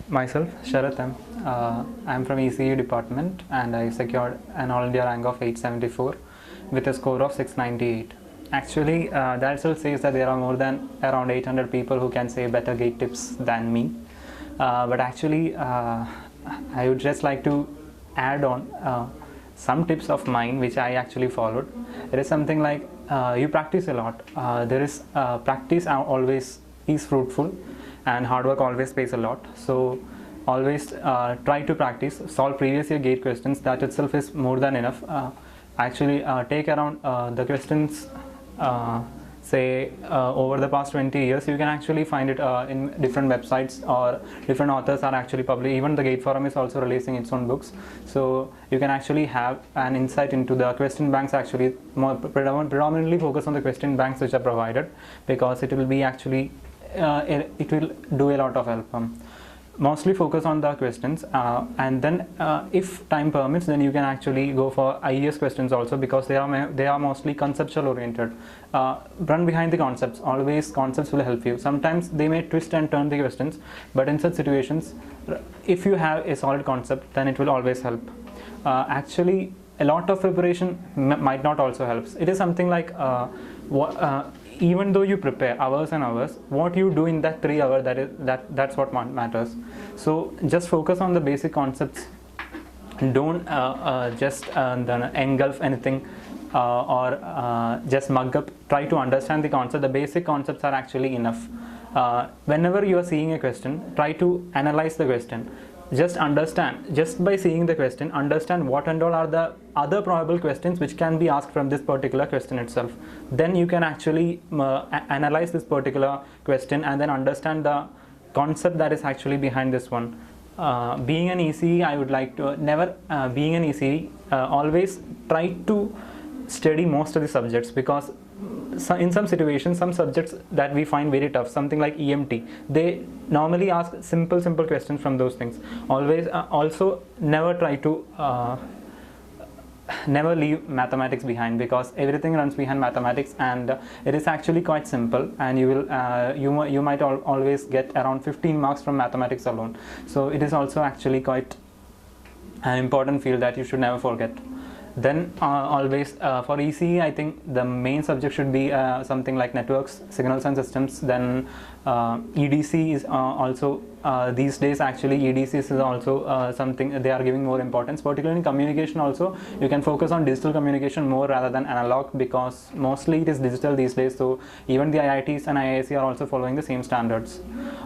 Myself, Sarath. I'm from ECU department and I secured an All India rank of 874 with a score of 698. Actually, that itself says that there are more than around 800 people who can say better gate tips than me. But actually, I would just like to add on some tips of mine which I actually followed. It is something like you practice a lot. There is practice always is fruitful, and hard work always pays a lot. So always try to practice, solve previous year gate questions. That itself is more than enough. Actually take around the questions say over the past 20 years. You can actually find it in different websites, or different authors are actually publishing. Even the Gate Forum is also releasing its own books, so you can actually have an insight into the question banks. Actually more predominantly focus on the question banks which are provided, because it will be actually it will do a lot of help. Mostly focus on the questions, and then if time permits, then you can actually go for IES questions also, because they are mostly conceptual oriented. Run behind the concepts. Always concepts will help you. Sometimes they may twist and turn the questions, but in such situations, if you have a solid concept, then it will always help. Actually a lot of preparation might not also help. It is something like even though you prepare hours and hours, what you do in that 3 hours, that's what matters. So just focus on the basic concepts. Don't just engulf anything or just mug up. Try to understand the concept. The basic concepts are actually enough. Whenever you are seeing a question, try to analyze the question. Just understand, just by seeing the question, understand what and all are the other probable questions which can be asked from this particular question itself. Then you can actually analyze this particular question and then understand the concept that is actually behind this one. Being an ECE, I would like to being an ECE, always try to study most of the subjects, because in some situations, some subjects that we find very tough, something like EMT, they normally ask simple questions from those things. Always also never try to never leave mathematics behind, because everything runs behind mathematics, and it is actually quite simple, and you will you might always get around 15 marks from mathematics alone. So it is also actually quite an important field that you should never forget. Then always for ECE, I think the main subject should be something like networks, signals and systems. Then EDC is also these days, actually EDC is also something they are giving more importance, particularly in communication. Also you can focus on digital communication more rather than analog, because mostly it is digital these days. So even the IITs and IISc are also following the same standards.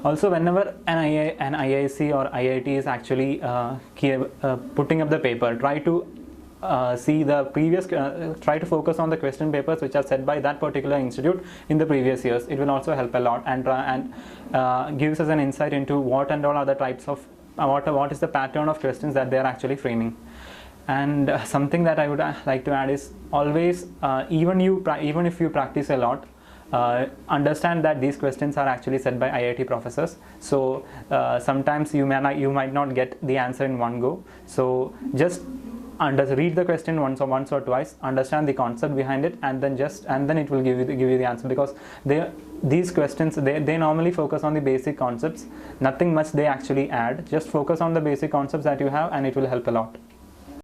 Also whenever an IISc or IIT is actually putting up the paper, try to see the previous, try to focus on the question papers which are set by that particular institute in the previous years. It will also help a lot, and gives us an insight into what and all are the types of what is the pattern of questions that they are actually framing. And something that I would like to add is, always even if you practice a lot, understand that these questions are actually set by IIT professors. So sometimes you might not get the answer in one go. So just read the question once or twice, understand the concept behind it, and then it will give you the answer, because these questions they normally focus on the basic concepts. Nothing much they actually add. Just focus on the basic concepts that you have, and it will help a lot.